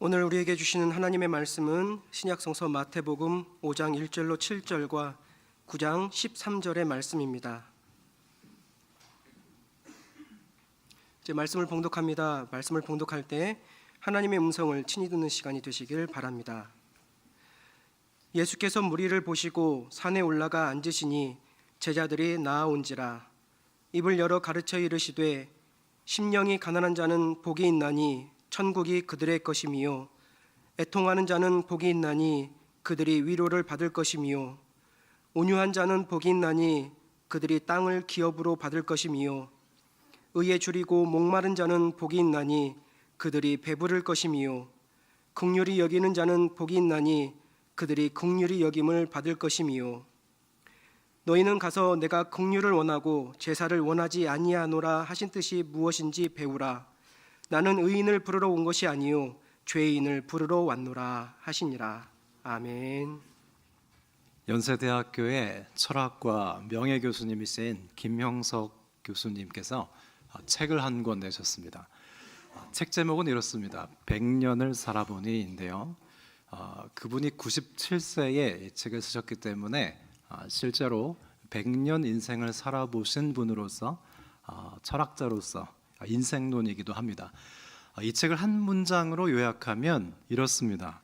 오늘 우리에게 주시는 하나님의 말씀은 신약성서 마태복음 5장 1절로 7절과 9장 13절의 말씀입니다. 이제 말씀을 봉독합니다. 말씀을 봉독할 때 하나님의 음성을 친히 듣는 시간이 되시길 바랍니다. 예수께서 무리를 보시고 산에 올라가 앉으시니 제자들이 나아온지라. 입을 열어 가르쳐 이르시되 심령이 가난한 자는 복이 있나니 천국이 그들의 것이미요, 애통하는 자는 복이 있나니 그들이 위로를 받을 것이미요, 온유한 자는 복이 있나니 그들이 땅을 기업으로 받을 것이미요, 의에 줄이고 목마른 자는 복이 있나니 그들이 배부를 것이미요, 긍휼히 여기는 자는 복이 있나니 그들이 긍휼히 여김을 받을 것이미요. 너희는 가서 내가 긍휼을 원하고 제사를 원하지 아니하노라 하신 뜻이 무엇인지 배우라. 나는 의인을 부르러 온 것이 아니요 죄인을 부르러 왔노라 하시니라. 아멘. 연세대학교의 철학과 명예교수님이신 김형석 교수님께서 책을 한 권 내셨습니다. 책 제목은 이렇습니다. 100년을 살아보니인데요. 그분이 97세에 이 책을 쓰셨기 때문에 실제로 100년 인생을 살아보신 분으로서 철학자로서 인생론이기도 합니다. 이 책을 한 문장으로 요약하면 이렇습니다.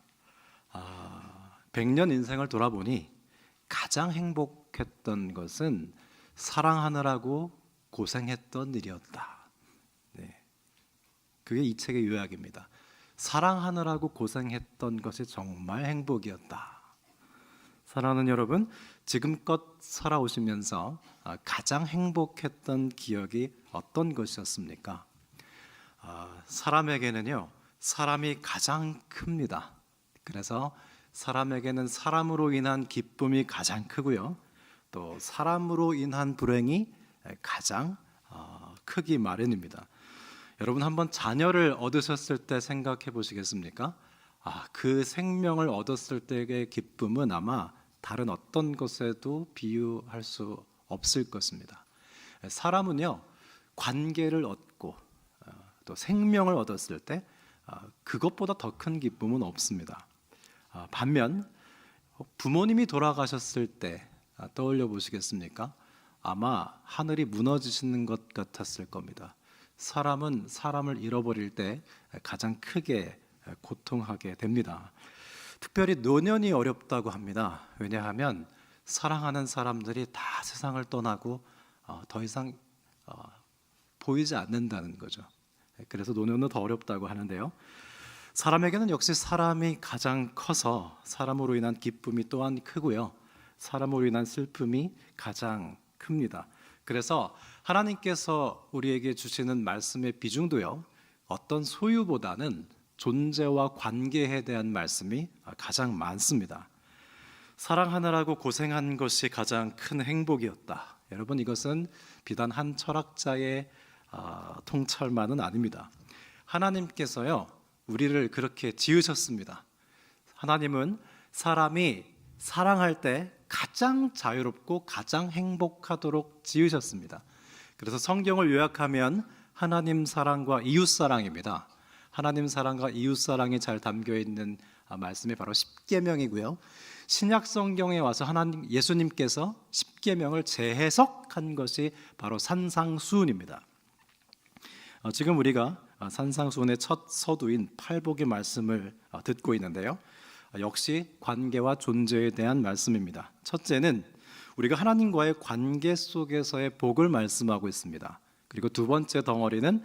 100년 인생을 돌아보니 가장 행복했던 것은 사랑하느라고 고생했던 일이었다. 네. 그게 이 책의 요약입니다. 사랑하느라고 고생했던 것이 정말 행복이었다. 사랑하는 여러분, 지금껏 살아오시면서 가장 행복했던 기억이 어떤 것이었습니까? 사람에게는요, 사람이 가장 큽니다. 그래서 사람에게는 사람으로 인한 기쁨이 가장 크고요, 또 사람으로 인한 불행이 가장 크기 마련입니다. 여러분, 한번 자녀를 얻으셨을 때 생각해 보시겠습니까? 그 생명을 얻었을 때의 기쁨은 아마 다른 어떤 것에도 비유할 수 없을 것입니다. 사람은요, 관계를 얻고 또 생명을 얻었을 때 그것보다 더 큰 기쁨은 없습니다. 반면 부모님이 돌아가셨을 때 떠올려 보시겠습니까? 아마 하늘이 무너지시는 것 같았을 겁니다. 사람은 사람을 잃어버릴 때 가장 크게 고통하게 됩니다. 특별히 노년이 어렵다고 합니다. 왜냐하면 사랑하는 사람들이 다 세상을 떠나고 더 이상 보이지 않는다는 거죠. 그래서 노년은 더 어렵다고 하는데요. 사람에게는 역시 사람이 가장 커서 사람으로 인한 기쁨이 또한 크고요, 사람으로 인한 슬픔이 가장 큽니다. 그래서 하나님께서 우리에게 주시는 말씀의 비중도요, 어떤 소유보다는 존재와 관계에 대한 말씀이 가장 많습니다. 사랑하느라고 고생한 것이 가장 큰 행복이었다. 여러분, 이것은 비단 한 철학자의 통찰만은 아닙니다. 하나님께서요, 우리를 그렇게 지으셨습니다. 하나님은 사람이 사랑할 때 가장 자유롭고 가장 행복하도록 지으셨습니다. 그래서 성경을 요약하면 하나님 사랑과 이웃 사랑입니다. 하나님 사랑과 이웃 사랑이 잘 담겨 있는 말씀이 바로 십계명이고요, 신약 성경에 와서 예수님께서 십계명을 재해석한 것이 바로 산상수훈입니다. 지금 우리가 산상수훈의 첫 서두인 팔복의 말씀을 듣고 있는데요, 역시 관계와 존재에 대한 말씀입니다. 첫째는 우리가 하나님과의 관계 속에서의 복을 말씀하고 있습니다. 그리고 두 번째 덩어리는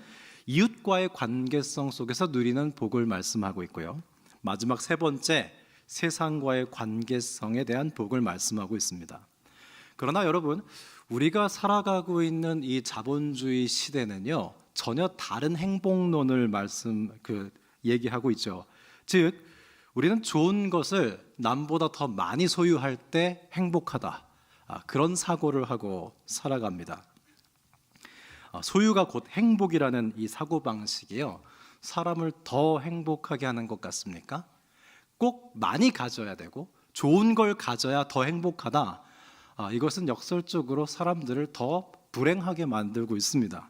이웃과의 관계성 속에서 누리는 복을 말씀하고 있고요, 마지막 세 번째, 세상과의 관계성에 대한 복을 말씀하고 있습니다. 그러나 여러분, 우리가 살아가고 있는 이 자본주의 시대는요, 전혀 다른 행복론을 얘기하고 있죠. 즉, 우리는 좋은 것을 남보다 더 많이 소유할 때 행복하다, 그런 사고를 하고 살아갑니다. 소유가 곧 행복이라는 이 사고방식이요, 사람을 더 행복하게 하는 것 같습니까? 꼭 많이 가져야 되고 좋은 걸 가져야 더 행복하다, 이것은 역설적으로 사람들을 더 불행하게 만들고 있습니다.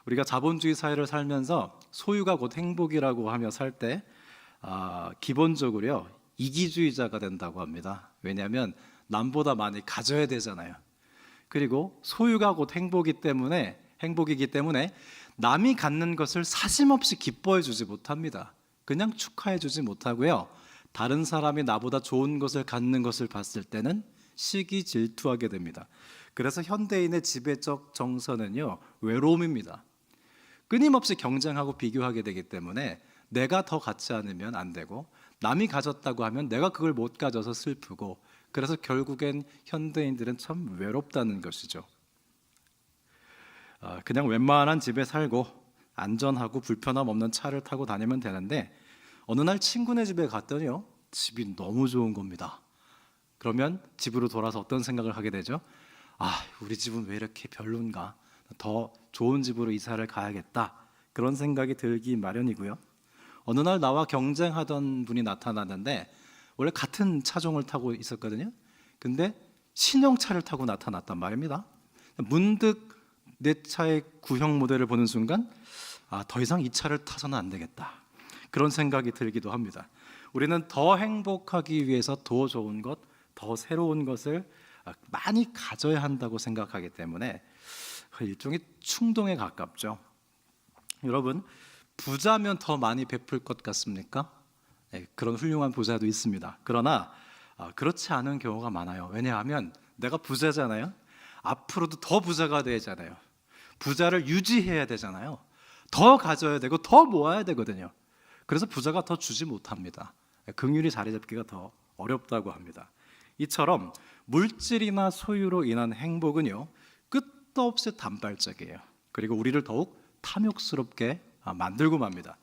우리가 자본주의 사회를 살면서 소유가 곧 행복이라고 하며 살 때 기본적으로요 이기주의자가 된다고 합니다. 왜냐하면 남보다 많이 가져야 되잖아요. 그리고 소유가 곧 행복이기 때문에 남이 갖는 것을 사심없이 기뻐해 주지 못합니다. 그냥 축하해 주지 못하고요. 다른 사람이 나보다 좋은 것을 갖는 것을 봤을 때는 시기 질투하게 됩니다. 그래서 현대인의 지배적 정서는요 외로움입니다. 끊임없이 경쟁하고 비교하게 되기 때문에 내가 더 갖지 않으면 안 되고 남이 가졌다고 하면 내가 그걸 못 가져서 슬프고, 그래서 결국엔 현대인들은 참 외롭다는 것이죠. 그냥 웬만한 집에 살고 안전하고 불편함 없는 차를 타고 다니면 되는데 어느 날 친구네 집에 갔더니요 집이 너무 좋은 겁니다. 그러면 집으로 돌아서 어떤 생각을 하게 되죠? 우리 집은 왜 이렇게 별론가? 더 좋은 집으로 이사를 가야겠다. 그런 생각이 들기 마련이고요. 어느 날 나와 경쟁하던 분이 나타났는데 원래 같은 차종을 타고 있었거든요. 근데 신형차를 타고 나타났단 말입니다. 문득 내 차의 구형 모델을 보는 순간 더 이상 이 차를 타서는 안 되겠다. 그런 생각이 들기도 합니다. 우리는 더 행복하기 위해서 더 좋은 것, 더 새로운 것을 많이 가져야 한다고 생각하기 때문에 일종의 충동에 가깝죠. 여러분, 부자면 더 많이 베풀 것 같습니까? 네, 그런 훌륭한 부자도 있습니다. 그러나 그렇지 않은 경우가 많아요. 왜냐하면 내가 부자잖아요. 앞으로도 더 부자가 되잖아요. 부자를 유지해야 되잖아요. 더 가져야 되고 더 모아야 되거든요. 그래서 부자가 더 주지 못합니다. 긍휼이 자리 잡기가 더 어렵다고 합니다. 이처럼 물질이나 소유로 인한 행복은요 끝도 없이 단발적이에요. 그리고 우리를 더욱 탐욕스럽게 만들고 맙니다.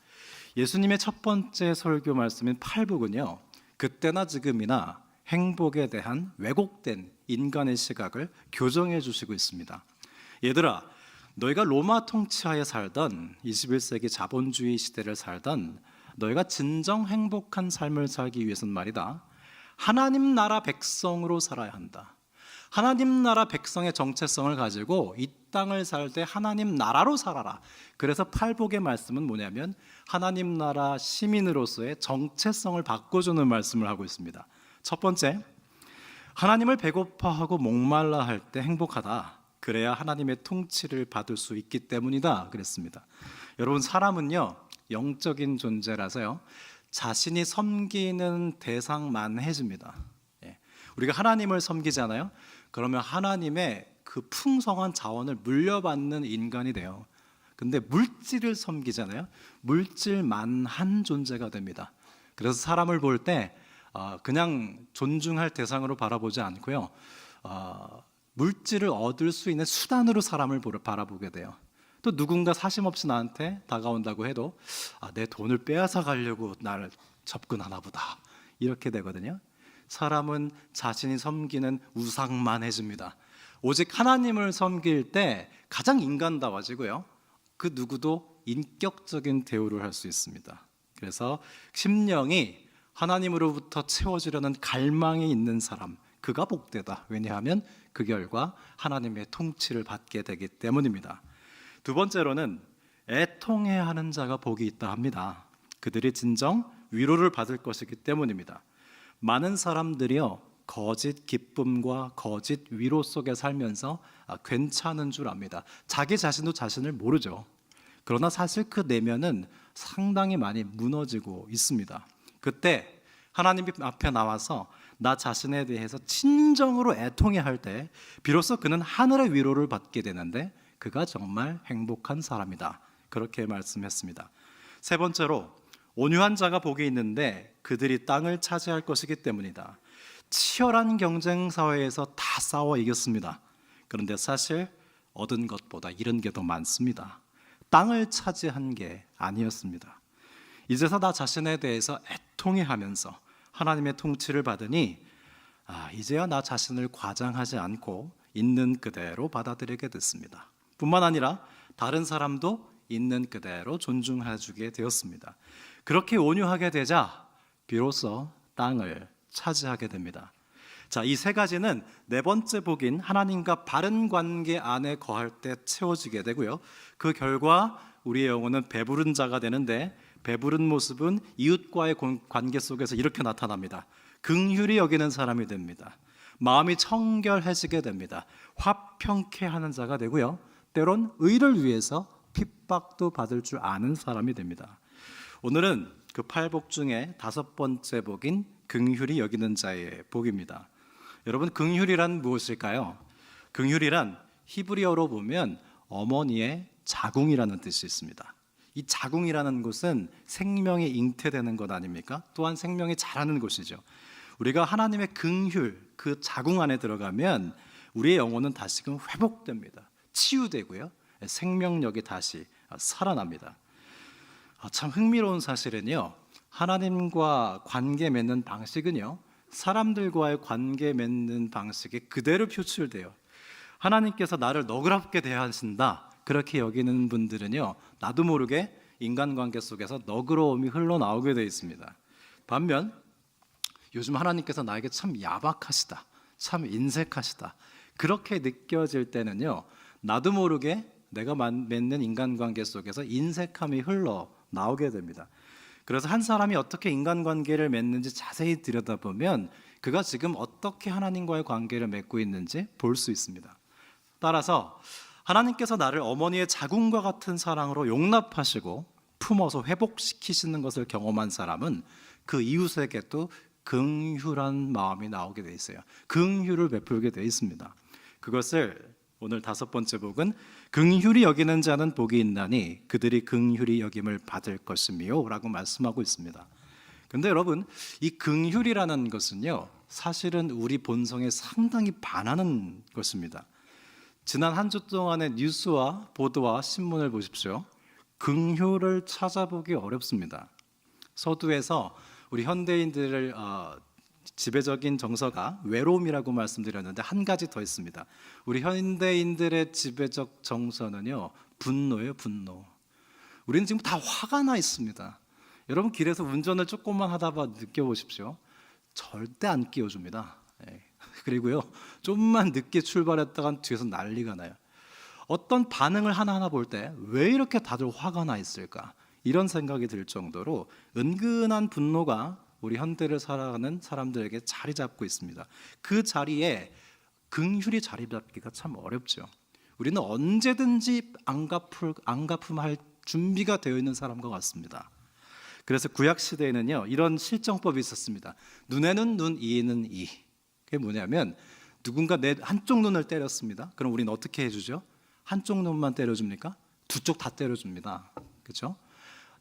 예수님의 첫 번째 설교 말씀인 팔복은요 그때나 지금이나 행복에 대한 왜곡된 인간의 시각을 교정해 주시고 있습니다. 얘들아, 너희가 로마 통치하에 살던 21세기 자본주의 시대를 살던 너희가 진정 행복한 삶을 살기 위해서는 말이다, 하나님 나라 백성으로 살아야 한다. 하나님 나라 백성의 정체성을 가지고 이 땅을 살 때 하나님 나라로 살아라. 그래서 팔복의 말씀은 뭐냐면 하나님 나라 시민으로서의 정체성을 바꿔주는 말씀을 하고 있습니다. 첫 번째, 하나님을 배고파하고 목말라 할 때 행복하다. 그래야 하나님의 통치를 받을 수 있기 때문이다 그랬습니다. 여러분, 사람은요 영적인 존재라서요 자신이 섬기는 대상만 해줍니다. 우리가 하나님을 섬기잖아요. 그러면 하나님의 그 풍성한 자원을 물려받는 인간이 돼요. 근데 물질을 섬기잖아요. 물질만한 존재가 됩니다. 그래서 사람을 볼 때 그냥 존중할 대상으로 바라보지 않고요, 물질을 얻을 수 있는 수단으로 사람을 바라보게 돼요. 또 누군가 사심없이 나한테 다가온다고 해도 내 돈을 빼앗아 가려고 나를 접근하나 보다, 이렇게 되거든요. 사람은 자신이 섬기는 우상만 해줍니다. 오직 하나님을 섬길 때 가장 인간다워지고요, 그 누구도 인격적인 대우를 할 수 있습니다. 그래서 심령이 하나님으로부터 채워지려는 갈망이 있는 사람, 그가 복되다. 왜냐하면 그 결과 하나님의 통치를 받게 되기 때문입니다. 두 번째로는 애통해야 하는 자가 복이 있다 합니다. 그들이 진정 위로를 받을 것이기 때문입니다. 많은 사람들이요 거짓 기쁨과 거짓 위로 속에 살면서 괜찮은 줄 압니다. 자기 자신도 자신을 모르죠. 그러나 사실 그 내면은 상당히 많이 무너지고 있습니다. 그때 하나님 앞에 나와서 나 자신에 대해서 진정으로 애통해 할 때 비로소 그는 하늘의 위로를 받게 되는데 그가 정말 행복한 사람이다. 그렇게 말씀했습니다. 세 번째로, 온유한 자가 복이 있는데 그들이 땅을 차지할 것이기 때문이다. 치열한 경쟁 사회에서 다 싸워 이겼습니다. 그런데 사실 얻은 것보다 잃은 게 더 많습니다. 땅을 차지한 게 아니었습니다. 이제서 나 자신에 대해서 애통해하면서 하나님의 통치를 받으니 이제야 나 자신을 과장하지 않고 있는 그대로 받아들이게 됐습니다. 뿐만 아니라 다른 사람도 있는 그대로 존중해주게 되었습니다. 그렇게 온유하게 되자 비로소 땅을 차지하게 됩니다. 자, 이 세 가지는 네 번째 복인 하나님과 바른 관계 안에 거할 때 채워지게 되고요, 그 결과 우리의 영혼은 배부른 자가 되는데 배부른 모습은 이웃과의 관계 속에서 이렇게 나타납니다. 긍휼히 여기는 사람이 됩니다. 마음이 청결해지게 됩니다. 화평케 하는 자가 되고요. 때론 의를 위해서 핍박도 받을 줄 아는 사람이 됩니다. 오늘은 그 8복 중에 5번째 복인 긍휼히 여기는 자의 복입니다. 여러분, 긍휼이란 무엇일까요? 긍휼이란 히브리어로 보면 어머니의 자궁이라는 뜻이 있습니다. 이 자궁이라는 곳은 생명이 잉태되는 것 아닙니까? 또한 생명이 자라는 곳이죠. 우리가 하나님의 긍휼, 그 자궁 안에 들어가면 우리의 영혼은 다시금 회복됩니다. 치유되고요. 생명력이 다시 살아납니다. 참 흥미로운 사실은요, 하나님과 관계 맺는 방식은요, 사람들과의 관계 맺는 방식이 그대로 표출돼요. 하나님께서 나를 너그럽게 대하신다, 그렇게 여기는 분들은요, 나도 모르게 인간관계 속에서 너그러움이 흘러나오게 되어 있습니다. 반면 요즘 하나님께서 나에게 참 야박하시다, 참 인색하시다, 그렇게 느껴질 때는요, 나도 모르게 내가 맺는 인간관계 속에서 인색함이 흘러나오게 됩니다. 그래서 한 사람이 어떻게 인간관계를 맺는지 자세히 들여다보면 그가 지금 어떻게 하나님과의 관계를 맺고 있는지 볼 수 있습니다. 따라서 하나님께서 나를 어머니의 자궁과 같은 사랑으로 용납하시고 품어서 회복시키시는 것을 경험한 사람은 그 이웃에게도 긍휼한 마음이 나오게 돼 있어요. 긍휼을 베풀게 돼 있습니다. 그것을 오늘 5번째 복은 긍휼히 여기는 자는 복이 있나니 그들이 긍휼히 여김을 받을 것이며 라고 말씀하고 있습니다. 그런데 여러분, 이 긍휼이라는 것은요, 사실은 우리 본성에 상당히 반하는 것입니다. 지난 한 주 동안의 뉴스와 보도와 신문을 보십시오. 긍휼을 찾아보기 어렵습니다. 서두에서 우리 현대인들을 지배적인 정서가 외로움이라고 말씀드렸는데 한 가지 더 있습니다. 우리 현대인들의 지배적 정서는요, 분노예요, 분노. 우리는 지금 다 화가 나 있습니다. 여러분, 길에서 운전을 조금만 하다 느껴보십시오. 절대 안 끼워줍니다. 그리고요, 좀만 늦게 출발했다간 뒤에서 난리가 나요. 어떤 반응을 하나하나 볼 때 왜 이렇게 다들 화가 나 있을까? 이런 생각이 들 정도로 은근한 분노가 우리 현대를 살아가는 사람들에게 자리 잡고 있습니다. 그 자리에 긍휼이 자리 잡기가 참 어렵죠. 우리는 언제든지 안갚음할 준비가 되어 있는 사람과 같습니다. 그래서 구약 시대에는요, 이런 실정법이 있었습니다. 눈에는 눈, 이에는 이. 그게 뭐냐면 누군가 내 한쪽 눈을 때렸습니다. 그럼 우리는 어떻게 해주죠? 한쪽 눈만 때려줍니까? 두 쪽 다 때려줍니다. 그렇죠?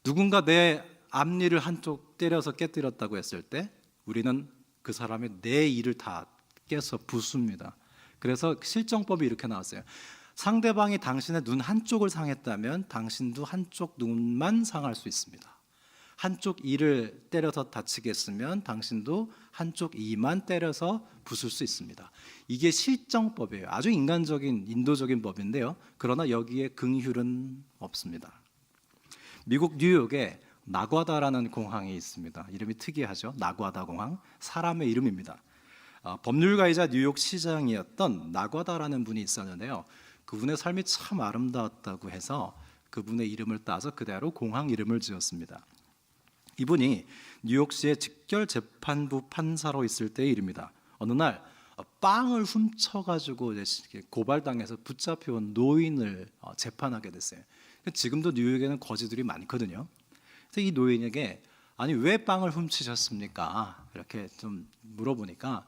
누군가 내 앞니를 한쪽 때려서 깨뜨렸다고 했을 때 우리는 그 사람의 내 이를 다 깨서 부숩니다. 그래서 실정법이 이렇게 나왔어요. 상대방이 당신의 눈 한쪽을 상했다면 당신도 한쪽 눈만 상할 수 있습니다. 한쪽 이를 때려서 다치게 했으면 당신도 한쪽 이만 때려서 부술 수 있습니다. 이게 실정법이에요. 아주 인간적인 인도적인 법인데요. 그러나 여기에 긍휼은 없습니다. 미국 뉴욕에 나과다라는 공항이 있습니다. 이름이 특이하죠. 나과다 공항, 사람의 이름입니다. 법률가이자 뉴욕 시장이었던 나과다라는 분이 있었는데요. 그분의 삶이 참 아름다웠다고 해서 그분의 이름을 따서 그대로 공항 이름을 지었습니다. 이분이 뉴욕시의 직결재판부 판사로 있을 때의 일입니다. 어느 날 빵을 훔쳐가지고 고발당해서 붙잡혀온 노인을 재판하게 됐어요. 지금도 뉴욕에는 거지들이 많거든요. 그래서 이 노인에게 아니 왜 빵을 훔치셨습니까? 이렇게 좀 물어보니까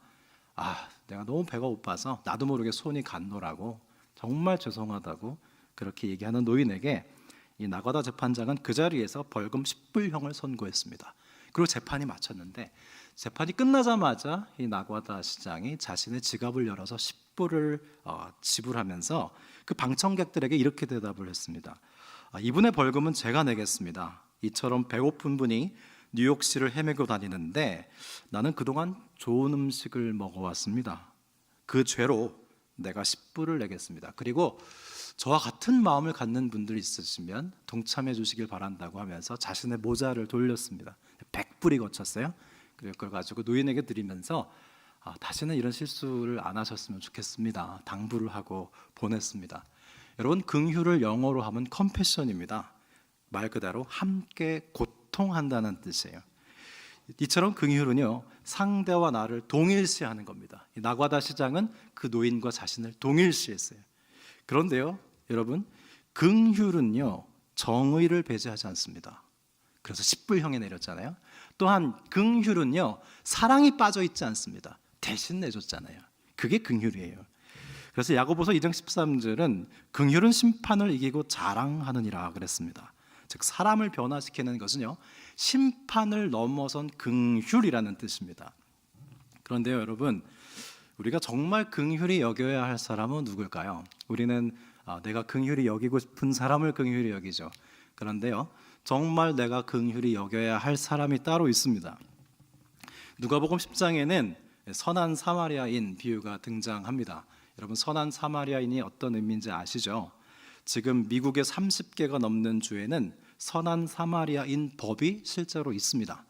내가 너무 배가 고파서 나도 모르게 손이 갔노라고 정말 죄송하다고 그렇게 얘기하는 노인에게 이 나과다 재판장은 그 자리에서 벌금 10불형을 선고했습니다. 그리고 재판이 마쳤는데 재판이 끝나자마자 이 나과다 시장이 자신의 지갑을 열어서 10불을 지불하면서 그 방청객들에게 이렇게 대답을 했습니다. 이분의 벌금은 제가 내겠습니다. 이처럼 배고픈 분이 뉴욕시를 헤매고 다니는데 나는 그동안 좋은 음식을 먹어왔습니다. 그 죄로 내가 10불을 내겠습니다. 그리고 저와 같은 마음을 갖는 분들이 있으시면 동참해 주시길 바란다고 하면서 자신의 모자를 돌렸습니다. 100불이 거쳤어요. 그걸 가지고 노인에게 드리면서 다시는 이런 실수를 안 하셨으면 좋겠습니다. 당부를 하고 보냈습니다. 여러분, 긍휼을 영어로 하면 컴패션입니다. 말 그대로 함께 교통한다는 뜻이에요. 이처럼 긍휼은요, 상대와 나를 동일시하는 겁니다. 나과다 시장은 그 노인과 자신을 동일시했어요. 그런데요, 여러분, 긍휼은요 정의를 배제하지 않습니다. 그래서 십불형에 내렸잖아요. 또한 긍휼은요 사랑이 빠져 있지 않습니다. 대신 내줬잖아요. 그게 긍휼이에요. 그래서 야고보서 2장 13절은 긍휼은 심판을 이기고 자랑하느니라 그랬습니다. 즉 사람을 변화시키는 것은요 심판을 넘어선 긍휼이라는 뜻입니다. 그런데요 여러분, 우리가 정말 긍휼히 여겨야 할 사람은 누굴까요? 우리는 내가 긍휼히 여기고 싶은 사람을 긍휼히 여기죠. 그런데요 정말 내가 긍휼히 여겨야 할 사람이 따로 있습니다. 누가복음 10장에는 선한 사마리아인 비유가 등장합니다. 여러분, 선한 사마리아인이 어떤 의미인지 아시죠? 지금 미국의 30개가 넘는 주에는 선한 사마리아인 법이 실제로 있습니다.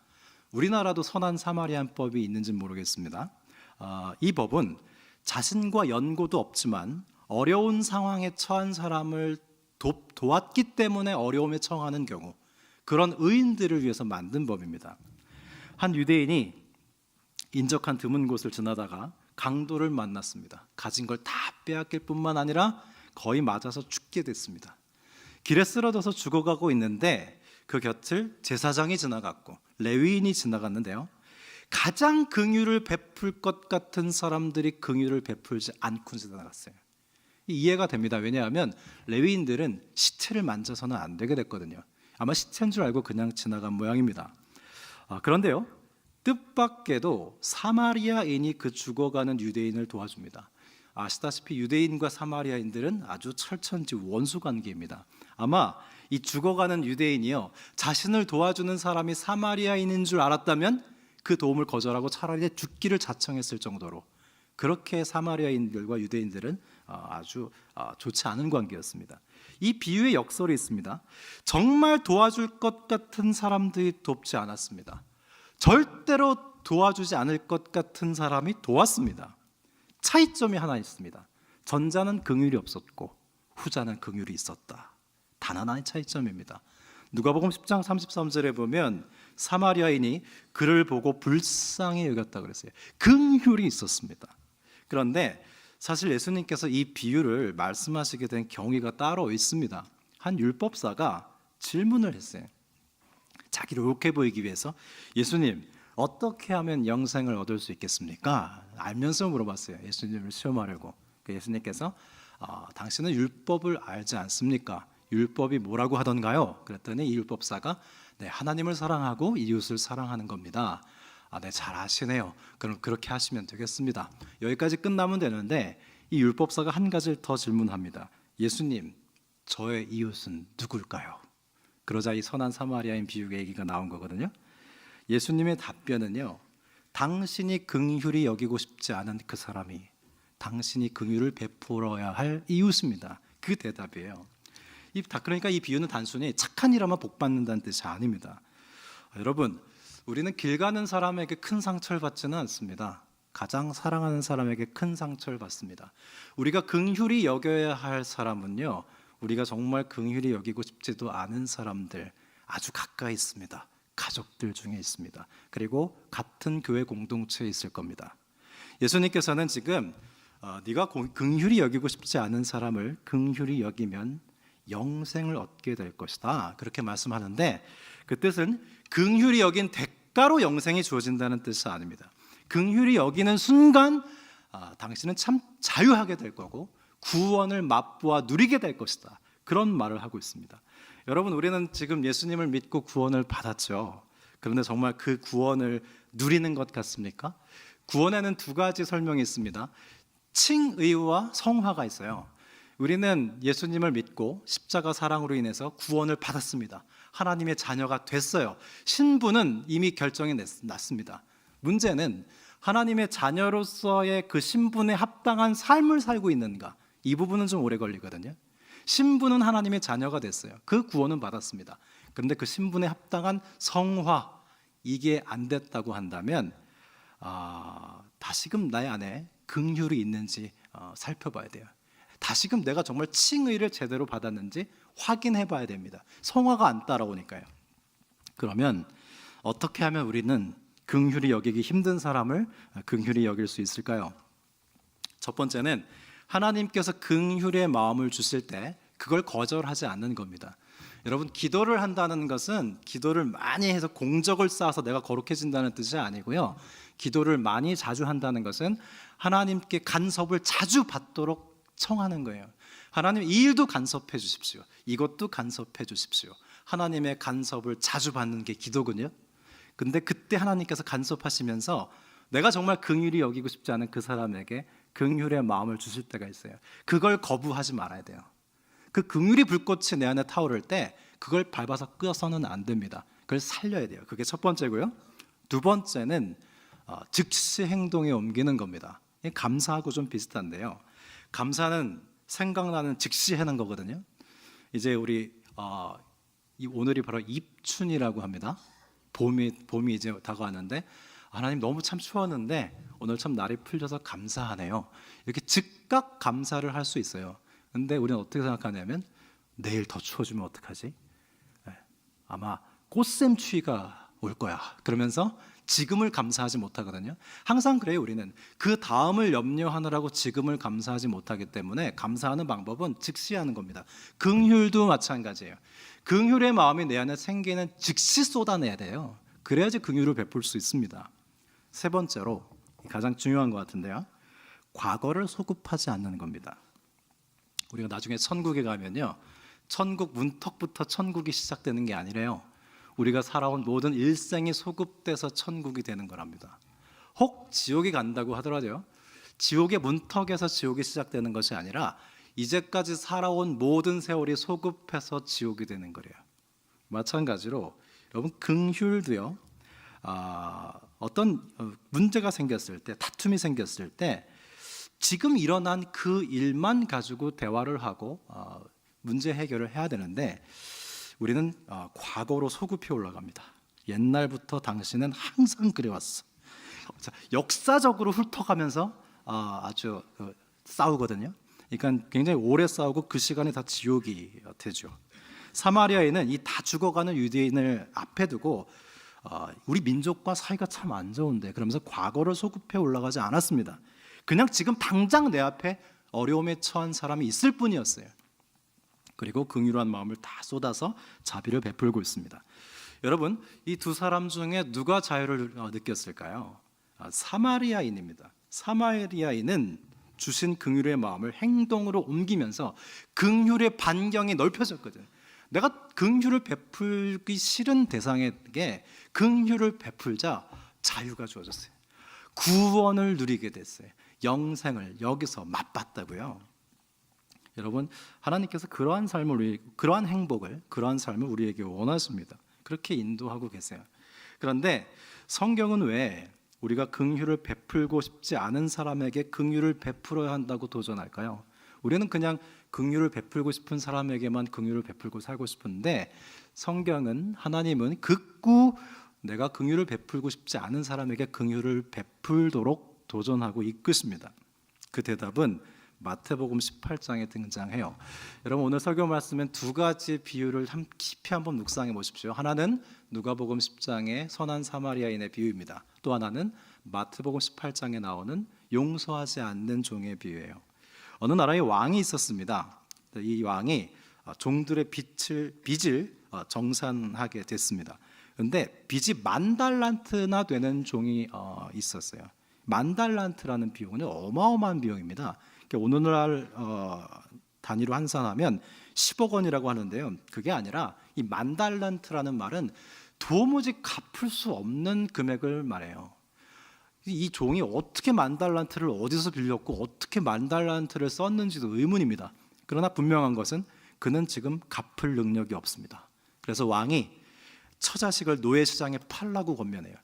우리나라도 선한 사마리아인 법이 있는지 모르겠습니다. 이 법은 자신과 연고도 없지만 어려운 상황에 처한 사람을 도왔기 때문에 어려움에 처하는 경우, 그런 의인들을 위해서 만든 법입니다. 한 유대인이 인적한 드문 곳을 지나다가 강도를 만났습니다. 가진 걸 다 빼앗길 뿐만 아니라 거의 맞아서 죽게 됐습니다. 길에 쓰러져서 죽어가고 있는데 그 곁을 제사장이 지나갔고 레위인이 지나갔는데요, 가장 긍휼을 베풀 것 같은 사람들이 긍휼을 베풀지 않고 지나갔어요. 이해가 됩니다. 왜냐하면 레위인들은 시체를 만져서는 안 되게 됐거든요. 아마 시체인 줄 알고 그냥 지나간 모양입니다. 그런데요, 뜻밖에도 사마리아인이 그 죽어가는 유대인을 도와줍니다. 아시다시피 유대인과 사마리아인들은 아주 철천지 원수 관계입니다. 아마 이 죽어가는 유대인이요, 자신을 도와주는 사람이 사마리아인인 줄 알았다면 그 도움을 거절하고 차라리 죽기를 자청했을 정도로, 그렇게 사마리아인들과 유대인들은 아주 좋지 않은 관계였습니다. 이 비유의 역설이 있습니다. 정말 도와줄 것 같은 사람들이 돕지 않았습니다. 절대로 도와주지 않을 것 같은 사람이 도왔습니다. 차이점이 하나 있습니다. 전자는 긍휼이 없었고 후자는 긍휼이 있었다. 단 하나의 차이점입니다. 누가복음 10장 33절에 보면 사마리아인이 그를 보고 불쌍히 여겼다 그랬어요. 긍휼이 있었습니다. 그런데 사실 예수님께서 이 비유를 말씀하시게 된 경위가 따로 있습니다. 한 율법사가 질문을 했어요. 자기를 옳게 보이기 위해서, 예수님 어떻게 하면 영생을 얻을 수 있겠습니까? 알면서 물어봤어요. 예수님을 시험하려고. 예수님께서 당신은 율법을 알지 않습니까? 율법이 뭐라고 하던가요? 그랬더니 이 율법사가 네, 하나님을 사랑하고 이웃을 사랑하는 겁니다. 네, 잘 아시네요. 그럼 그렇게 하시면 되겠습니다. 여기까지 끝나면 되는데 이 율법사가 한 가지를 더 질문합니다. 예수님, 저의 이웃은 누굴까요? 그러자 이 선한 사마리아인 비유의 얘기가 나온 거거든요. 예수님의 답변은요, 당신이 긍휼히 여기고 싶지 않은 그 사람이 당신이 긍휼을 베풀어야 할 이웃입니다. 그 대답이에요. 그러니까 이 비유는 단순히 착한 일 하면 복 받는다는 뜻이 아닙니다. 여러분, 우리는 길 가는 사람에게 큰 상처를 받지는 않습니다. 가장 사랑하는 사람에게 큰 상처를 받습니다. 우리가 긍휼히 여겨야 할 사람은요, 우리가 정말 긍휼히 여기고 싶지도 않은 사람들, 아주 가까이 있습니다. 가족들 중에 있습니다. 그리고 같은 교회 공동체에 있을 겁니다. 예수님께서는 지금 네가 긍휼히 여기고 싶지 않은 사람을 긍휼히 여기면 영생을 얻게 될 것이다, 그렇게 말씀하는데, 그 뜻은 긍휼히 여긴 대가로 영생이 주어진다는 뜻은 아닙니다. 긍휼히 여기는 순간 당신은 참 자유하게 될 거고 구원을 맛보아 누리게 될 것이다, 그런 말을 하고 있습니다. 여러분, 우리는 지금 예수님을 믿고 구원을 받았죠. 그런데 정말 그 구원을 누리는 것 같습니까? 구원에는 두 가지 설명이 있습니다. 칭의와 성화가 있어요. 우리는 예수님을 믿고 십자가 사랑으로 인해서 구원을 받았습니다. 하나님의 자녀가 됐어요. 신분은 이미 결정이 났습니다. 문제는 하나님의 자녀로서의 그 신분에 합당한 삶을 살고 있는가, 이 부분은 좀 오래 걸리거든요. 신분은 하나님의 자녀가 됐어요. 그 구원은 받았습니다. 그런데 그 신분에 합당한 성화, 이게 안 됐다고 한다면 다시금 나의 안에 긍휼이 있는지 살펴봐야 돼요. 다시금 내가 정말 칭의를 제대로 받았는지 확인해 봐야 됩니다. 성화가 안 따라오니까요. 그러면 어떻게 하면 우리는 긍휼히 여기기 힘든 사람을 긍휼히 여길 수 있을까요? 첫 번째는 하나님께서 긍휼의 마음을 주실 때 그걸 거절하지 않는 겁니다. 여러분, 기도를 한다는 것은 기도를 많이 해서 공적을 쌓아서 내가 거룩해진다는 뜻이 아니고요. 기도를 많이 자주 한다는 것은 하나님께 간섭을 자주 받도록 청하는 거예요. 하나님, 이 일도 간섭해 주십시오. 이것도 간섭해 주십시오. 하나님의 간섭을 자주 받는 게 기도군요. 근데 그때 하나님께서 간섭하시면서 내가 정말 긍휼히 여기고 싶지 않은 그 사람에게 긍휼의 마음을 주실 때가 있어요. 그걸 거부하지 말아야 돼요. 그 긍휼이 불꽃이 내 안에 타오를 때 그걸 밟아서 끄어서는 안 됩니다. 그걸 살려야 돼요. 그게 첫 번째고요. 두 번째는 즉시 행동에 옮기는 겁니다. 감사하고 좀 비슷한데요. 감사는 생각나는 즉시 하는 거거든요. 이제 우리 오늘이 바로 입춘이라고 합니다. 봄이 이제 다가왔는데 하나님 너무 참 추웠는데 오늘 참 날이 풀려서 감사하네요. 이렇게 즉각 감사를 할 수 있어요. 근데 우리는 어떻게 생각하냐면 내일 더 추워지면 어떡하지? 아마 꽃샘추위가 올 거야. 그러면서 지금을 감사하지 못하거든요. 항상 그래요. 우리는 그 다음을 염려하느라고 지금을 감사하지 못하기 때문에 감사하는 방법은 즉시 하는 겁니다. 긍휼도 마찬가지예요. 긍휼의 마음이 내 안에 생기는 즉시 쏟아내야 돼요. 그래야지 긍휼을 베풀 수 있습니다. 세 번째로 가장 중요한 것 같은데요. 과거를 소급하지 않는 겁니다. 우리가 나중에 천국에 가면요, 천국 문턱부터 천국이 시작되는 게 아니래요. 우리가 살아온 모든 일생이 소급돼서 천국이 되는 거랍니다. 혹 지옥에 간다고 하더라도요, 지옥의 문턱에서 지옥이 시작되는 것이 아니라 이제까지 살아온 모든 세월이 소급해서 지옥이 되는 거래요. 마찬가지로 여러분, 긍휼도요, 어떤 문제가 생겼을 때, 다툼이 생겼을 때 지금 일어난 그 일만 가지고 대화를 하고 문제 해결을 해야 되는데 우리는 과거로 소급해 올라갑니다. 옛날부터 당신은 항상 그래왔어. 자, 역사적으로 훑어가면서 아주 싸우거든요. 그러니까 굉장히 오래 싸우고 그 시간이 다 지옥이 되죠. 사마리아인은 이 다 죽어가는 유대인을 앞에 두고 우리 민족과 사이가 참 안 좋은데 그러면서 과거를 소급해 올라가지 않았습니다. 그냥 지금 당장 내 앞에 어려움에 처한 사람이 있을 뿐이었어요. 그리고 긍휼한 마음을 다 쏟아서 자비를 베풀고 있습니다. 여러분, 이 두 사람 중에 누가 자유를 느꼈을까요? 사마리아인입니다. 사마리아인은 주신 긍휼의 마음을 행동으로 옮기면서 긍휼의 반경이 넓혀졌거든요. 내가 긍휼을 베풀기 싫은 대상에게 긍휼을 베풀자 자유가 주어졌어요. 구원을 누리게 됐어요. 영생을 여기서 맛봤다고요. 여러분, 하나님께서 그러한 삶을 그러한 행복을, 그러한 삶을 우리에게 원하십니다. 그렇게 인도하고 계세요. 그런데 성경은 왜 우리가 긍휼을 베풀고 싶지 않은 사람에게 긍휼을 베풀어야 한다고 도전할까요? 우리는 그냥 긍휼을 베풀고 싶은 사람에게만 긍휼을 베풀고 살고 싶은데 성경은, 하나님은 극구 내가 긍휼을 베풀고 싶지 않은 사람에게 긍휼을 베풀도록 도전하고 이끄십니다. 그 대답은 마태복음 18장에 등장해요. 여러분, 오늘 설교 말씀엔 두 가지 비유를 깊이 한번 묵상해 보십시오. 하나는 누가복음 10장의 선한 사마리아인의 비유입니다. 또 하나는 마태복음 18장에 나오는 용서하지 않는 종의 비유예요. 어느 나라에 왕이 있었습니다. 이 왕이 종들의 빚을 정산하게 됐습니다. 그런데 빚이 10,000달란트나 되는 종이 있었어요. 10,000달란트라는 비용은 어마어마한 비용입니다. 오늘날 단위로 환산하면 10억 원이라고 하는데요. 그게 아니라 이 10,000달란트라는 말은 도무지 갚을 수 없는 금액을 말해요. 이 종이 어떻게 10,000달란트를 어디서 빌렸고 어떻게 10,000달란트를 썼는지도 의문입니다. 그러나 분명한 것은 그는 지금 갚을 능력이 없습니다. 그래서 왕이 처자식을 노예시장에 팔라고 권면해요.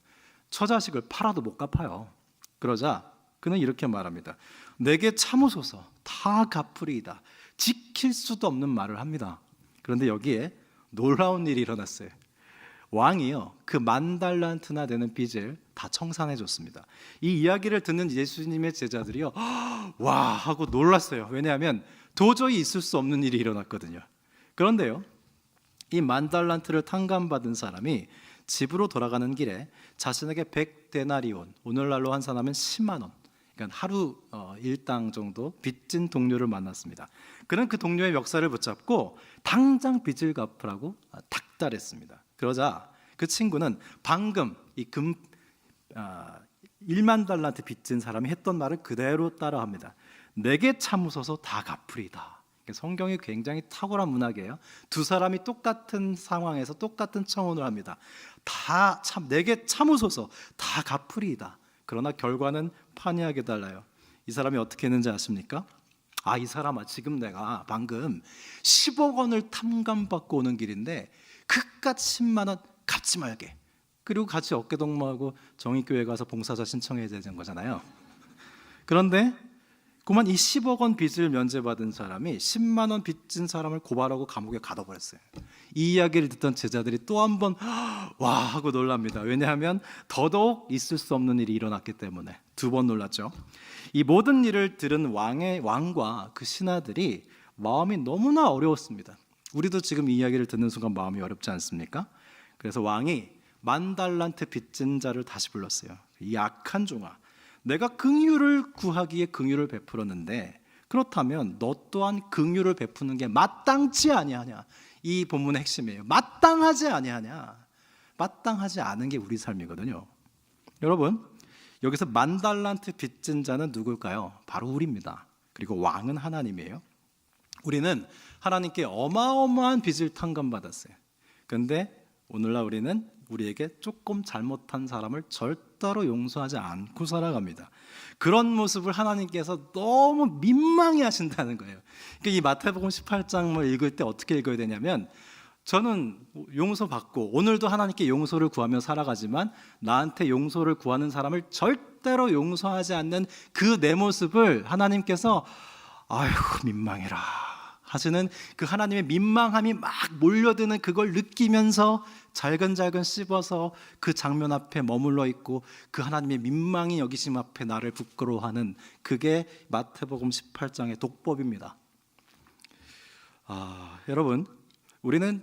처자식을 팔아도 못 갚아요. 그러자 그는 이렇게 말합니다. 내게 참으소서, 다 갚으리이다. 지킬 수도 없는 말을 합니다. 그런데 여기에 놀라운 일이 일어났어요. 왕이요, 그 10,000달란트나 되는 빚을 다 청산해 줬습니다. 이 이야기를 듣는 예수님의 제자들이요, 와 하고 놀랐어요. 왜냐하면 도저히 있을 수 없는 일이 일어났거든요. 그런데요, 이 10,000달란트를 탕감받은 사람이 집으로 돌아가는 길에 자신에게 100데나리온, 오늘날로 환산하면 10만 원, 그러니까 하루 일당 정도 빚진 동료를 만났습니다. 그는 그 동료의 멱살을 붙잡고 당장 빚을 갚으라고 닥달했습니다. 그러자 그 친구는 방금 이 1만 달란트 빚진 사람이 했던 말을 그대로 따라합니다. 내게 참으소서 다 갚으리다. 성경이 굉장히 탁월한 문학이에요. 두 사람이 똑같은 상황에서 똑같은 청혼을 합니다. 내게 참으소서 다 갚으리다. 그러나 결과는 판이하게 달라요. 이 사람이 어떻게 했는지 아십니까? 이 사람아, 지금 내가 방금 10억 원을 탐감받고 오는 길인데 그깟 10만 원 갚지 말게. 그리고 같이 어깨동무하고 정의교회 가서 봉사자 신청해야 되는 거잖아요. 그런데 그만 이 10억 원 빚을 면제받은 사람이 10만 원 빚진 사람을 고발하고 감옥에 가둬버렸어요. 이 이야기를 듣던 제자들이 또 한 번 와 하고 놀랍니다. 왜냐하면 더더욱 있을 수 없는 일이 일어났기 때문에 두 번 놀랐죠. 이 모든 일을 들은 왕과 그 신하들이 마음이 너무나 어려웠습니다. 우리도 지금 이 이야기를 듣는 순간 마음이 어렵지 않습니까? 그래서 왕이 10,000달란트 빚진 자를 다시 불렀어요. 이 악한 종아, 내가 긍휼을 구하기에 긍휼을 베풀었는데 그렇다면 너 또한 긍휼을 베푸는 게 마땅치 아니하냐. 이 본문의 핵심이에요. 마땅하지 아니하냐. 마땅하지 않은 게 우리 삶이거든요. 여러분, 여기서 10,000달란트 빚진 자는 누굴까요? 바로 우리입니다. 그리고 왕은 하나님이에요. 우리는 하나님께 어마어마한 빚을 탕감받았어요. 그런데 오늘날 우리는 우리에게 조금 잘못한 사람을 절대로 용서하지 않고 살아갑니다. 그런 모습을 하나님께서 너무 민망해 하신다는 거예요. 그러니까 이 마태복음 18장을 읽을 때 어떻게 읽어야 되냐면, 저는 용서받고 오늘도 하나님께 용서를 구하며 살아가지만 나한테 용서를 구하는 사람을 절대로 용서하지 않는 그 내 모습을 하나님께서 아이고 민망해라 하시는 그 하나님의 민망함이 막 몰려드는 그걸 느끼면서 잘근잘근 씹어서 그 장면 앞에 머물러 있고 그 하나님의 민망히 여기심 앞에 나를 부끄러워하는, 그게 마태복음 18장의 독법입니다. 여러분, 우리는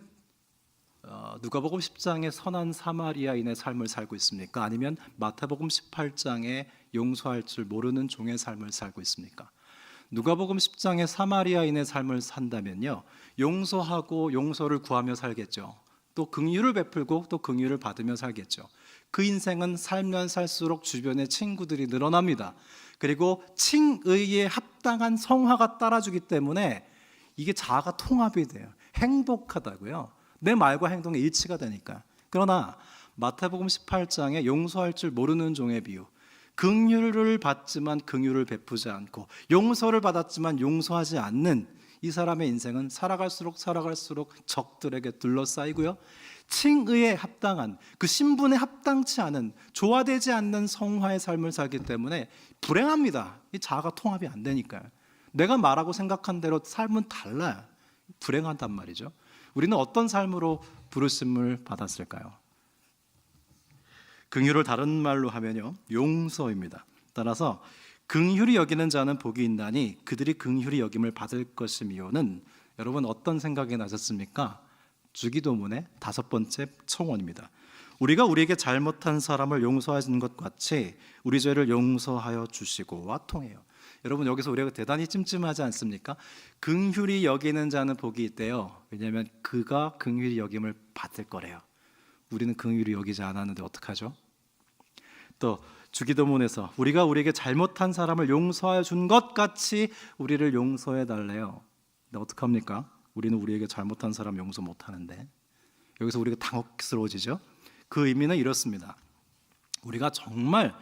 누가복음 10장의 선한 사마리아인의 삶을 살고 있습니까? 아니면 마태복음 18장의 용서할 줄 모르는 종의 삶을 살고 있습니까? 누가복음 10장의 사마리아인의 삶을 산다면요, 용서하고 용서를 구하며 살겠죠. 또 긍휼을 베풀고 또 긍휼을 받으며 살겠죠. 그 인생은 살면 살수록 주변에 친구들이 늘어납니다. 그리고 칭의에 합당한 성화가 따라주기 때문에 이게 자아가 통합이 돼요. 행복하다고요. 내 말과 행동의 일치가 되니까. 그러나 마태복음 18장에 용서할 줄 모르는 종의 비유, 긍휼을 받지만 긍휼을 베푸지 않고 용서를 받았지만 용서하지 않는 이 사람의 인생은 살아갈수록 적들에게 둘러싸이고요, 칭의에 합당한 그 신분에 합당치 않은, 조화되지 않는 성화의 삶을 살기 때문에 불행합니다. 이 자아가 통합이 안 되니까요. 내가 말하고 생각한 대로 삶은 달라요. 불행하단 말이죠. 우리는 어떤 삶으로 부르심을 받았을까요? 긍휼을 다른 말로 하면요, 용서입니다. 따라서 긍휼히 여기는 자는 복이 있나니 그들이 긍휼히 여김을 받을 것이미요는 여러분 어떤 생각이 나셨습니까? 주기도문의 5번째 청원입니다. 우리가 우리에게 잘못한 사람을 용서하시는 것 같이 우리 죄를 용서하여 주시고와 통해요. 여러분, 여기서 우리가 대단히 찜찜하지 않습니까? 긍휼히 여기는 자는 복이 있대요. 왜냐하면 그가 긍휼히 여김을 받을 거래요. 우리는 긍휼히 여기지 않았는데 어떡하죠? 또 주기도문에서 우리가 우리에게 잘못한 사람을 용서하여 준 것 같이 우리를 용서해 달래요. 근데 어떡합니까? 우리는 우리에게 잘못한 사람 용서 못하는데. 여기서 우리가 당혹스러워지죠. 그 의미는 이렇습니다. 우리가 정말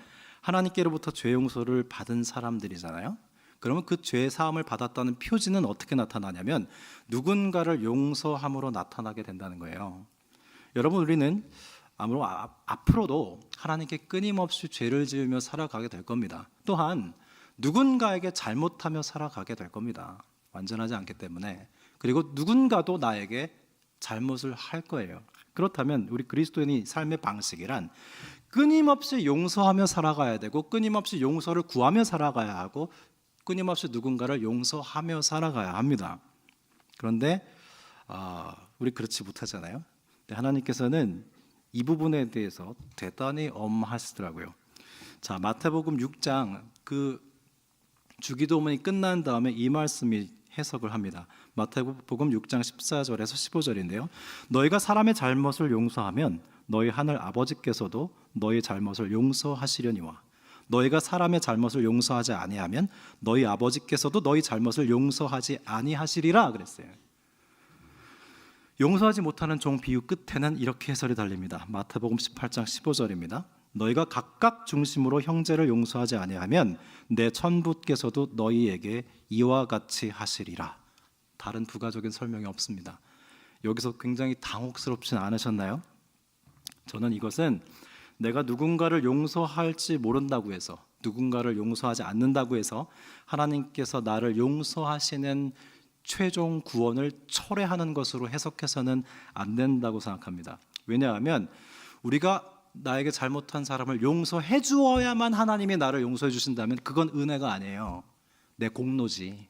하나님께로부터 죄 용서를 받은 사람들이잖아요. 그러면 그 죄 사함을 받았다는 표지는 어떻게 나타나냐면 누군가를 용서함으로 나타나게 된다는 거예요. 여러분, 우리는 앞으로도 하나님께 끊임없이 죄를 지으며 살아가게 될 겁니다. 또한 누군가에게 잘못하며 살아가게 될 겁니다. 완전하지 않기 때문에. 그리고 누군가도 나에게 잘못을 할 거예요. 그렇다면 우리 그리스도인의 삶의 방식이란 끊임없이 용서하며 살아가야 되고, 끊임없이 용서를 구하며 살아가야 하고, 끊임없이 누군가를 용서하며 살아가야 합니다. 그런데 우리 그렇지 못하잖아요. 하나님께서는 이 부분에 대해서 대단히 엄하시더라고요. 자, 마태복음 6장 그 주기도문이 끝난 다음에 이 말씀이 해석을 합니다. 마태복음 6장 14절에서 15절인데요. 너희가 사람의 잘못을 용서하면 너희 하늘 아버지께서도 너희 잘못을 용서하시려니와 너희가 사람의 잘못을 용서하지 아니하면 너희 아버지께서도 너희 잘못을 용서하지 아니하시리라 그랬어요. 용서하지 못하는 종 비유 끝에는 이렇게 해설이 달립니다. 마태복음 18장 15절입니다. 너희가 각각 중심으로 형제를 용서하지 아니하면 내 천부께서도 너희에게 이와 같이 하시리라. 다른 부가적인 설명이 없습니다. 여기서 굉장히 당혹스럽진 않으셨나요? 저는 이것은 내가 누군가를 용서할지 모른다고 해서, 누군가를 용서하지 않는다고 해서 하나님께서 나를 용서하시는 최종 구원을 철회하는 것으로 해석해서는 안 된다고 생각합니다. 왜냐하면 우리가 나에게 잘못한 사람을 용서해 주어야만 하나님이 나를 용서해 주신다면 그건 은혜가 아니에요. 내 공로지.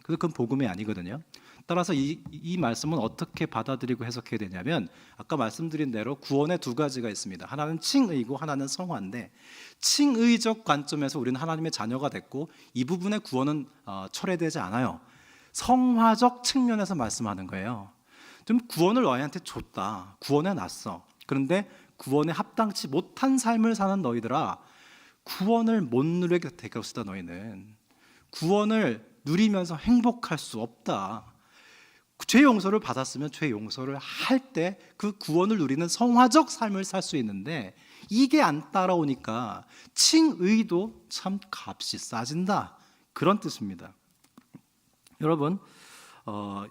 그래서 그건 복음이 아니거든요. 따라서 이 말씀은 어떻게 받아들이고 해석해야 되냐면 아까 말씀드린 대로 구원의 두 가지가 있습니다. 하나는 칭의고 하나는 성화인데 칭의적 관점에서 우리는 하나님의 자녀가 됐고 이 부분의 구원은 철회되지 않아요. 성화적 측면에서 말씀하는 거예요. 좀 구원을 너희한테 줬다. 구원해 놨어. 그런데 구원에 합당치 못한 삶을 사는 너희들아, 구원을 못 누리게 될 것이다. 너희는 구원을 누리면서 행복할 수 없다. 죄 용서를 받았으면 죄 용서를 할 때 그 구원을 누리는 성화적 삶을 살 수 있는데 이게 안 따라오니까 칭의도 참 값이 싸진다. 그런 뜻입니다. 여러분,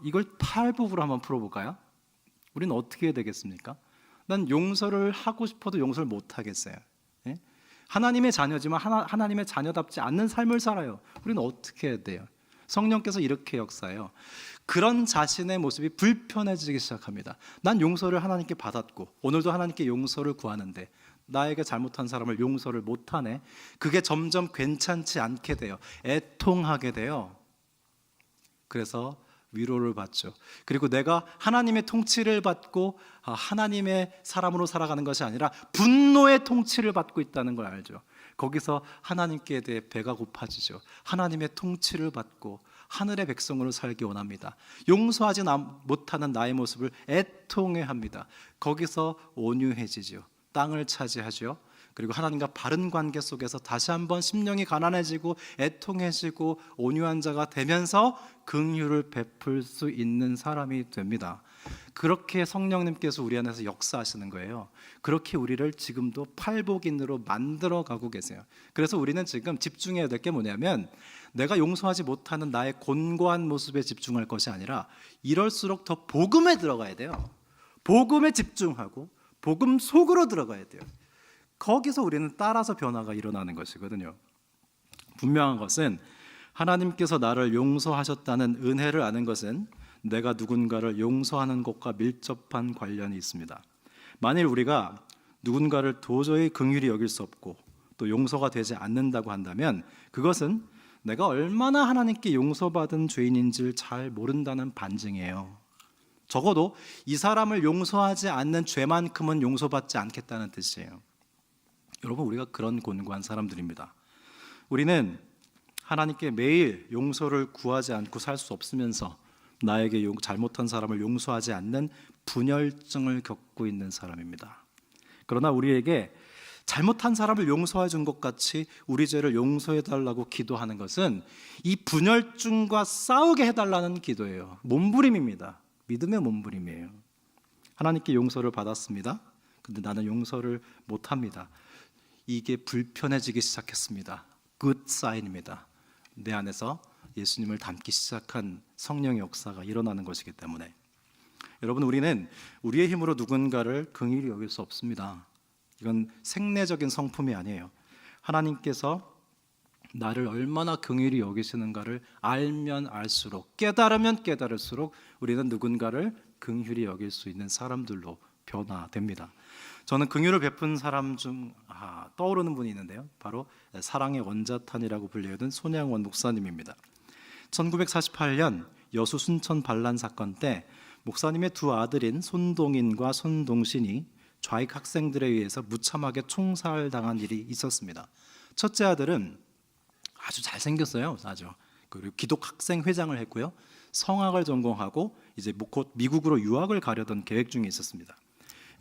이걸 팔복으로 한번 풀어볼까요? 우리는 어떻게 해야 되겠습니까? 난 용서를 하고 싶어도 용서를 못 하겠어요. 예? 하나님의 자녀지만 하나님의 자녀답지 않는 삶을 살아요. 우리는 어떻게 해야 돼요? 성령께서 이렇게 역사해요. 그런 자신의 모습이 불편해지기 시작합니다. 난 용서를 하나님께 받았고 오늘도 하나님께 용서를 구하는데 나에게 잘못한 사람을 용서를 못하네. 그게 점점 괜찮지 않게 돼요. 애통하게 돼요. 그래서 위로를 받죠. 그리고 내가 하나님의 통치를 받고 하나님의 사람으로 살아가는 것이 아니라 분노의 통치를 받고 있다는 걸 알죠. 거기서 하나님께 대해 배가 고파지죠. 하나님의 통치를 받고 하늘의 백성으로 살기 원합니다. 용서하지 못하는 나의 모습을 애통해합니다. 거기서 온유해지죠. 땅을 차지하죠. 그리고 하나님과 바른 관계 속에서 다시 한번 심령이 가난해지고 애통해지고 온유한 자가 되면서 긍휼을 베풀 수 있는 사람이 됩니다. 그렇게 성령님께서 우리 안에서 역사하시는 거예요. 그렇게 우리를 지금도 팔복인으로 만들어 가고 계세요. 그래서 우리는 지금 집중해야 될 게 뭐냐면 내가 용서하지 못하는 나의 곤고한 모습에 집중할 것이 아니라 이럴수록 더 복음에 들어가야 돼요. 복음에 집중하고 복음 속으로 들어가야 돼요. 거기서 우리는 따라서 변화가 일어나는 것이거든요. 분명한 것은 하나님께서 나를 용서하셨다는 은혜를 아는 것은 내가 누군가를 용서하는 것과 밀접한 관련이 있습니다. 만일 우리가 누군가를 도저히 긍휼히 여길 수 없고 또 용서가 되지 않는다고 한다면 그것은 내가 얼마나 하나님께 용서받은 죄인인지를 잘 모른다는 반증이에요. 적어도 이 사람을 용서하지 않는 죄만큼은 용서받지 않겠다는 뜻이에요. 여러분, 우리가 그런 곤고한 사람들입니다. 우리는 하나님께 매일 용서를 구하지 않고 살 수 없으면서 나에게 잘못한 사람을 용서하지 않는 분열증을 겪고 있는 사람입니다. 그러나 우리에게 잘못한 사람을 용서해 준 것 같이 우리 죄를 용서해 달라고 기도하는 것은 이 분열증과 싸우게 해달라는 기도예요. 몸부림입니다. 믿음의 몸부림이에요. 하나님께 용서를 받았습니다. 근데 나는 용서를 못합니다. 이게 불편해지기 시작했습니다. 굿 사인입니다. 내 안에서 예수님을 닮기 시작한 성령의 역사가 일어나는 것이기 때문에 여러분, 우리는 우리의 힘으로 누군가를 긍휼히 여길 수 없습니다. 이건 생내적인 성품이 아니에요. 하나님께서 나를 얼마나 긍휼히 여기시는가를 알면 알수록, 깨달으면 깨달을수록 우리는 누군가를 긍휼히 여길 수 있는 사람들로 변화됩니다. 저는 긍휼을 베푼 사람 중 떠오르는 분이 있는데요. 바로 사랑의 원자탄이라고 불리던 손양원 목사님입니다. 1948년 여수 순천 반란 사건 때 목사님의 두 아들인 손동인과 손동신이 좌익 학생들에 의해서 무참하게 총살당한 일이 있었습니다. 첫째 아들은 아주 잘생겼어요. 아주. 그리고 기독 학생 회장을 했고요. 성악을 전공하고 이제 곧 미국으로 유학을 가려던 계획 중에 있었습니다.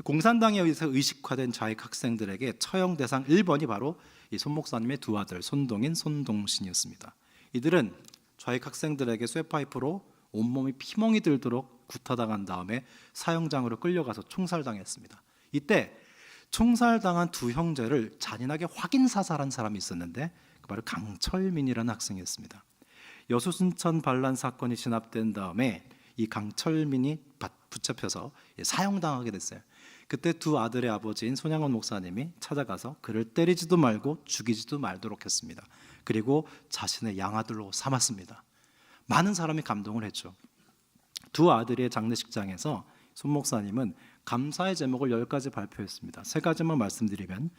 공산당에 의해서 의식화된 좌익 학생들에게 처형 대상 1번이 바로 이 손 목사님의 두 아들 손동인, 손동신이었습니다. 이들은 좌익 학생들에게 쇠파이프로 온몸이 피멍이 들도록 구타당한 다음에 사형장으로 끌려가서 총살당했습니다. 이때 총살당한 두 형제를 잔인하게 확인 사살한 사람이 있었는데 그 바로 강철민이라는 학생이었습니다. 여수순천 반란 사건이 진압된 다음에 이 강철민이 붙잡혀서 사형당하게 됐어요. 그때 두 아들의 아버지인 손양원 목사님이 찾아가서 그를 때리지도 말고 죽이지도 말도록 했습니다. 그리고 자신의 양아들로 삼았습니다. 많은 사람이 감동을 했죠. 두 아들의 장례식장에서 손 목사님은 감사의 제목을 10가지 발표했습니다. 3가지만 말씀드리면,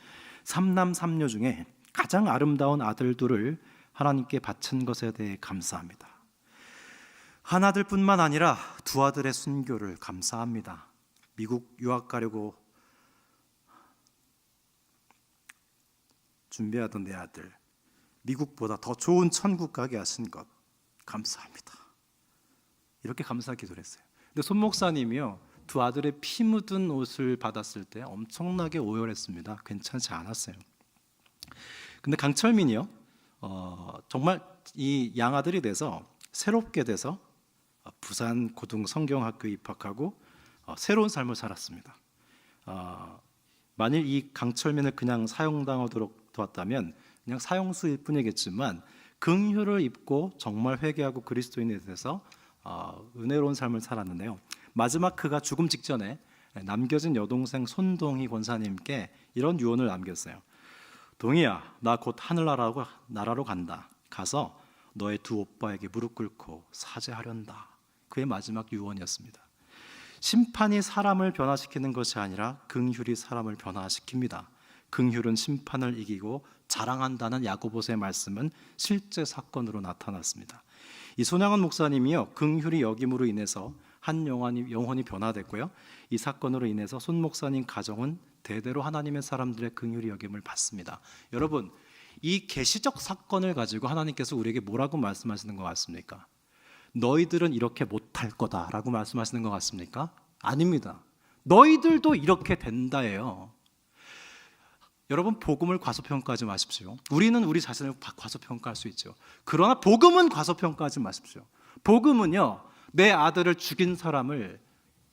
3남 3녀 중에 가장 아름다운 아들 둘을 하나님께 바친 것에 대해 감사합니다. 한 아들뿐만 아니라 두 아들의 순교를 감사합니다. 미국 유학 가려고 준비하던 내 아들, 미국보다 더 좋은 천국 가게 하신 것 감사합니다. 이렇게 감사 기도를 했어요. 근데 손 목사님이요, 두 아들의 피 묻은 옷을 받았을 때 엄청나게 오열했습니다. 괜찮지 않았어요. 근데 강철민이요, 정말 이 양아들이 돼서 새롭게 돼서 부산 고등 성경학교에 입학하고 새로운 삶을 살았습니다. 만일 이 강철민을 그냥 사형당하도록 두었다면 그냥 사형수일 뿐이겠지만 긍휼을 입고 정말 회개하고 그리스도인에 대해서 은혜로운 삶을 살았는데요. 마지막 그가 죽음 직전에 남겨진 여동생 손동희 권사님께 이런 유언을 남겼어요. 동희야, 나 곧 하늘나라로 간다. 가서 너의 두 오빠에게 무릎 꿇고 사죄하련다. 그의 마지막 유언이었습니다. 심판이 사람을 변화시키는 것이 아니라 긍휼이 사람을 변화시킵니다. 긍휼은 심판을 이기고 자랑한다는 야고보서의 말씀은 실제 사건으로 나타났습니다. 이 손양원 목사님이요, 긍휼이 여김으로 인해서 한 영혼이 변화됐고요, 이 사건으로 인해서 손 목사님 가정은 대대로 하나님의 사람들의 긍휼이 여김을 받습니다. 여러분, 이 계시적 사건을 가지고 하나님께서 우리에게 뭐라고 말씀하시는 것 같습니까? 너희들은 이렇게 못할 거다라고 말씀하시는 것 같습니까? 아닙니다. 너희들도 이렇게 된다예요. 여러분, 복음을 과소평가하지 마십시오. 우리는 우리 자신을 과소평가할 수 있죠. 그러나 복음은 과소평가하지 마십시오. 복음은요, 내 아들을 죽인 사람을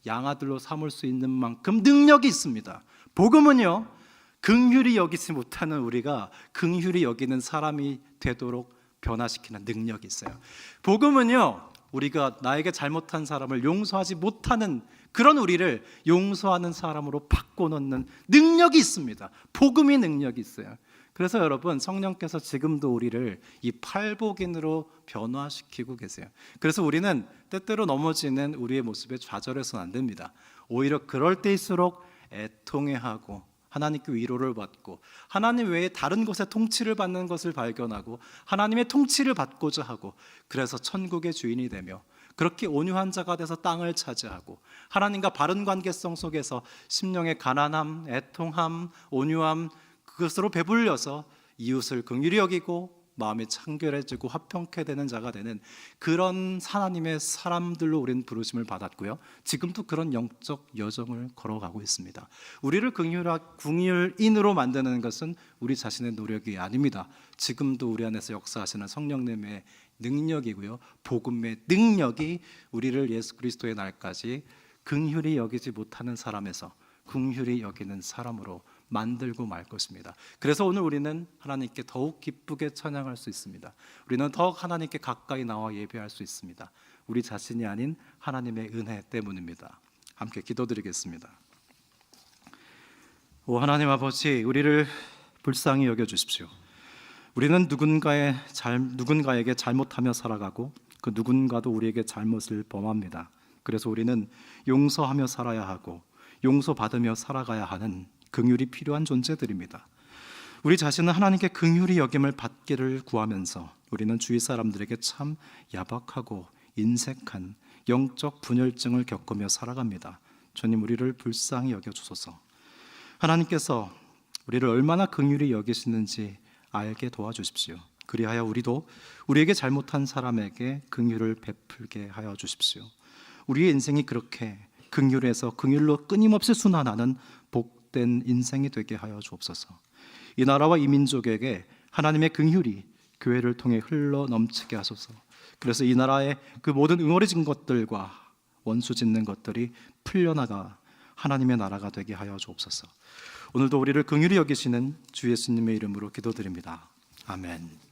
양아들로 삼을 수 있는 만큼 능력이 있습니다. 복음은요, 긍휼히 여기지 못하는 우리가 긍휼히 여기는 사람이 되도록 변화시키는 능력이 있어요. 복음은요, 우리가 나에게 잘못한 사람을 용서하지 못하는 그런 우리를 용서하는 사람으로 바꿔놓는 능력이 있습니다. 복음이 능력이 있어요. 그래서 여러분, 성령께서 지금도 우리를 이 팔복인으로 변화시키고 계세요. 그래서 우리는 때때로 넘어지는 우리의 모습에 좌절해서는 안 됩니다. 오히려 그럴 때일수록 애통해하고 하나님께 위로를 받고 하나님 외에 다른 곳에 통치를 받는 것을 발견하고 하나님의 통치를 받고자 하고, 그래서 천국의 주인이 되며 그렇게 온유한 자가 돼서 땅을 차지하고 하나님과 바른 관계성 속에서 심령의 가난함, 애통함, 온유함, 그것으로 배불려서 이웃을 긍휼히 여기고 마음이 청결해지고 화평케 되는 자가 되는 그런 하나님의 사람들로 우리는 부르심을 받았고요, 지금도 그런 영적 여정을 걸어가고 있습니다. 우리를 긍휼인으로 만드는 것은 우리 자신의 노력이 아닙니다. 지금도 우리 안에서 역사하시는 성령님의 능력이고요, 복음의 능력이 우리를 예수 그리스도의 날까지 긍휼히 여기지 못하는 사람에서 긍휼히 여기는 사람으로 만들고 말 것입니다. 그래서 오늘 우리는 하나님께 더욱 기쁘게 찬양할 수 있습니다. 우리는 더욱 하나님께 가까이 나와 예배할 수 있습니다. 우리 자신이 아닌 하나님의 은혜 때문입니다. 함께 기도드리겠습니다. 오 하나님 아버지, 우리를 불쌍히 여겨주십시오. 우리는 누군가에게 잘못하며 살아가고 그 누군가도 우리에게 잘못을 범합니다. 그래서 우리는 용서하며 살아야 하고 용서받으며 살아가야 하는 긍휼이 필요한 존재들입니다. 우리 자신은 하나님께 긍휼히 여김을 받기를 구하면서 우리는 주위 사람들에게 참 야박하고 인색한 영적 분열증을 겪으며 살아갑니다. 주님, 우리를 불쌍히 여겨주소서. 하나님께서 우리를 얼마나 긍휼히 여기시는지 알게 도와주십시오. 그리하여 우리도 우리에게 잘못한 사람에게 긍휼을 베풀게 하여 주십시오. 우리의 인생이 그렇게 긍휼에서 긍휼로 끊임없이 순환하는 복된 인생이 되게 하여 주옵소서. 이 나라와 이 민족에게 하나님의 긍휼이 교회를 통해 흘러 넘치게 하소서. 그래서 이 나라의 그 모든 응어리진 것들과 원수 짓는 것들이 풀려나가 하나님의 나라가 되게 하여 주옵소서. 오늘도 우리를 긍휼히 여기시는 주 예수님의 이름으로 기도드립니다. 아멘.